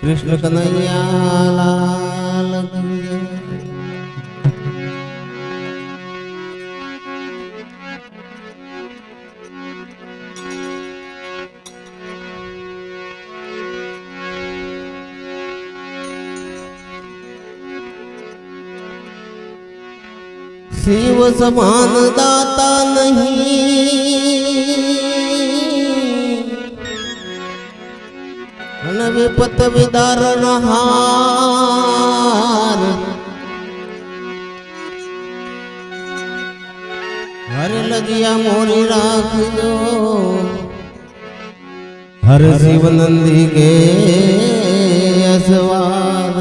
कृष्ण कन्हैया लाल की जय। शिव समान दाता नहीं, विपत विदारण हार। हर लगिया मोरी राख दो, हर शिव नंदी के असवार।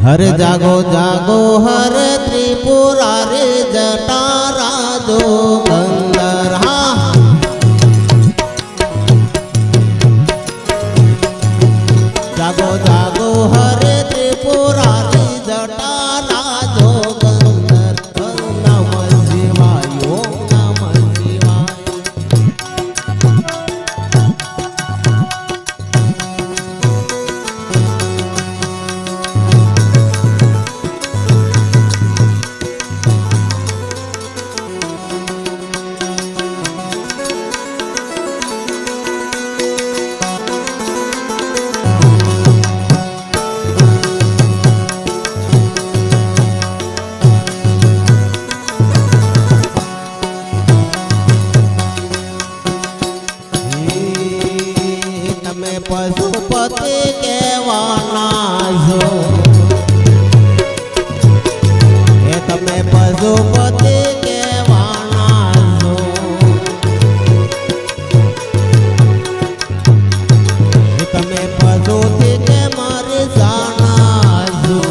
हर जागो जागो हर त्रिपुरारी जटारा जो गंधर। जागो जागो हरे त्रिपुरारी जटारा जो गंधर। ओम नमः शिवाय, ओम नमः शिवाय। पशुपति कहवाना जो, ये तमे पशुपति कहवाना जो। ये तमे पशुपति के मारे जाना जो।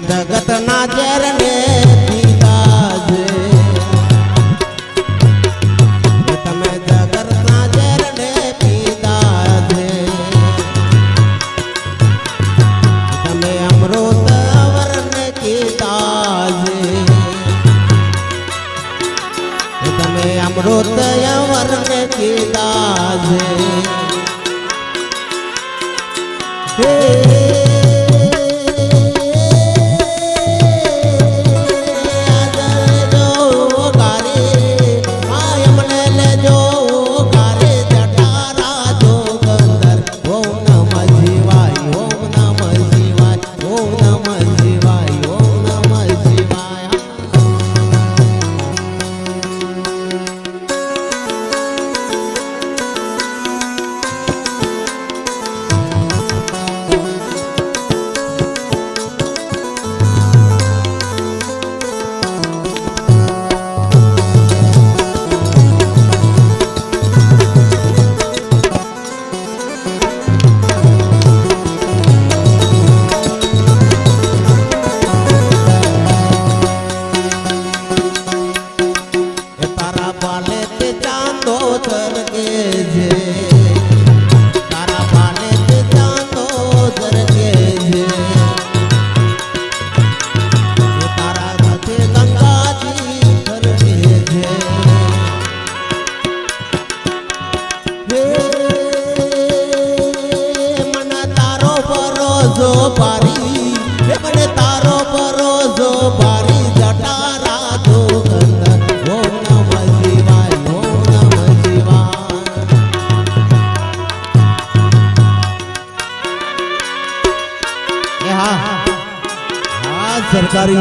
जगत ना चरणे पीता जे, तमे जगत ना चरणे पीता जे। तमे अमृत वर्ण कीता जे, तमे अमृत वर्ण कीता जे। सरकारी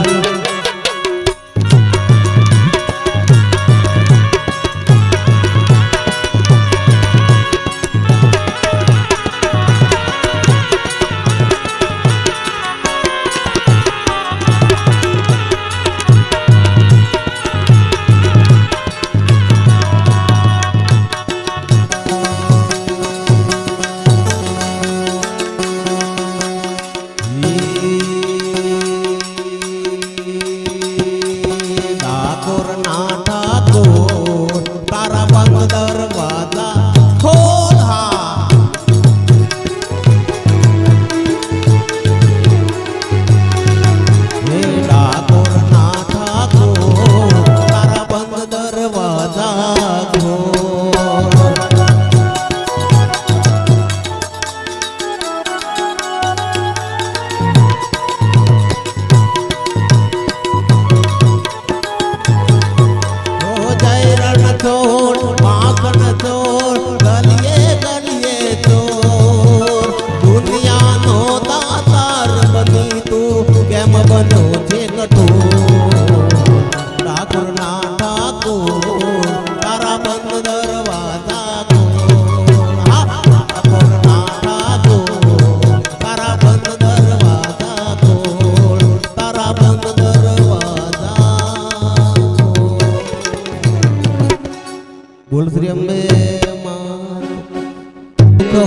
बोल श्री अम्बे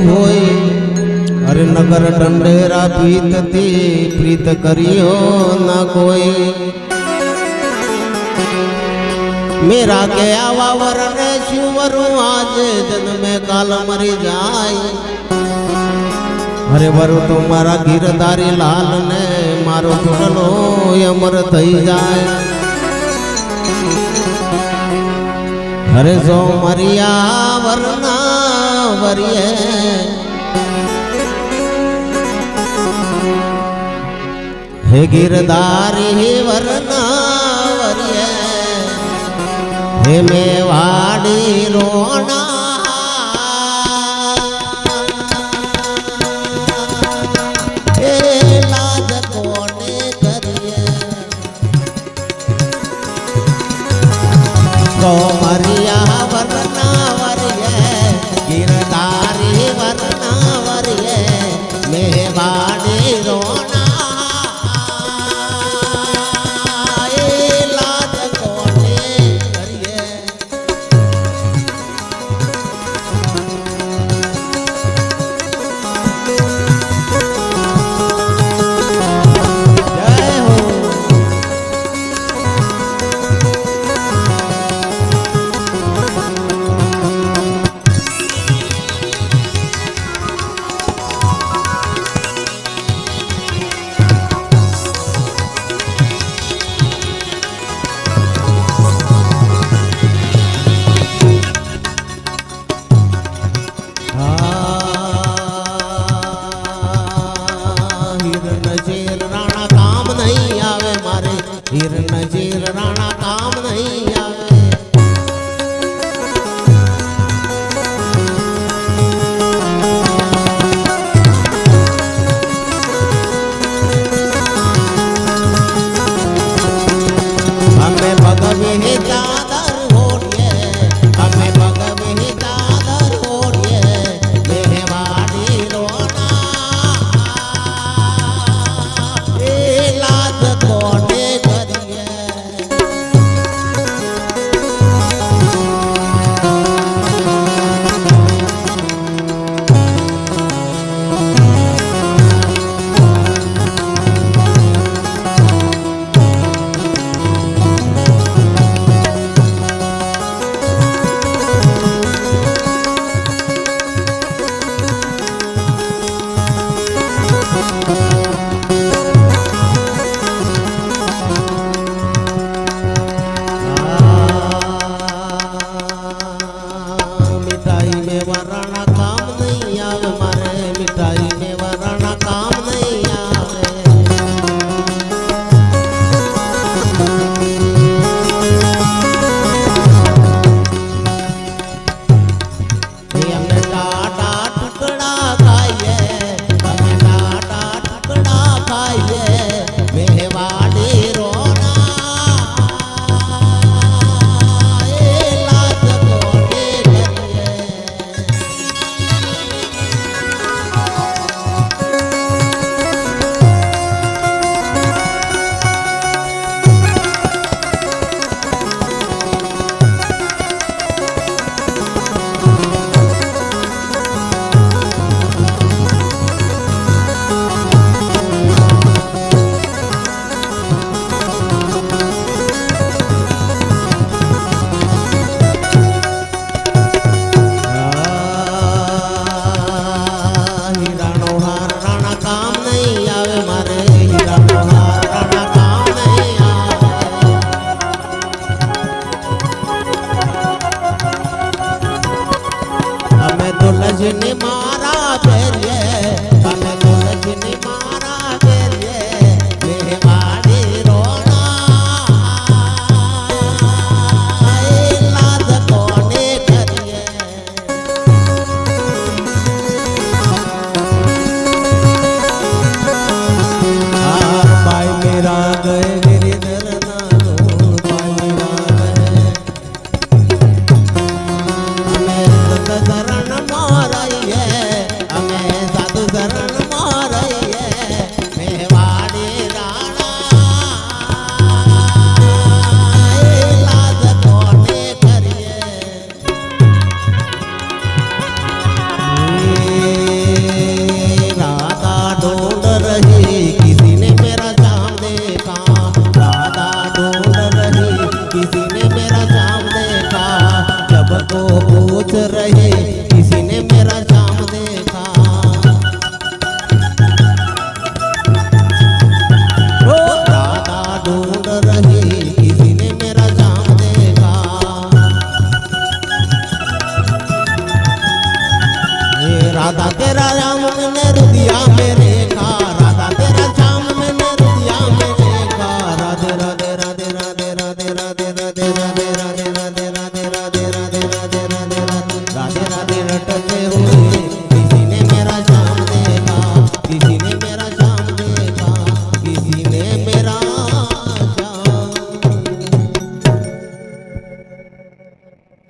होय अरे नगर डंडेरा पीतती प्रीत करियो न कोई मेरा के आवा वरने शिवरु आज जन्म में काल मरी जाय अरे वरु तुम्हारा गिरधारी लाल ने मारो टुकड़ो अमर थई जाए अरे सो मरिया वरना वरिये हे गिरधारी वरना वरिये हे मेवाड़ी रोना हे लाज कोने करिए तो मरिया वरना वरिये गिरधारी वरना वरिये मेवाड़ी रोना ભજને મારા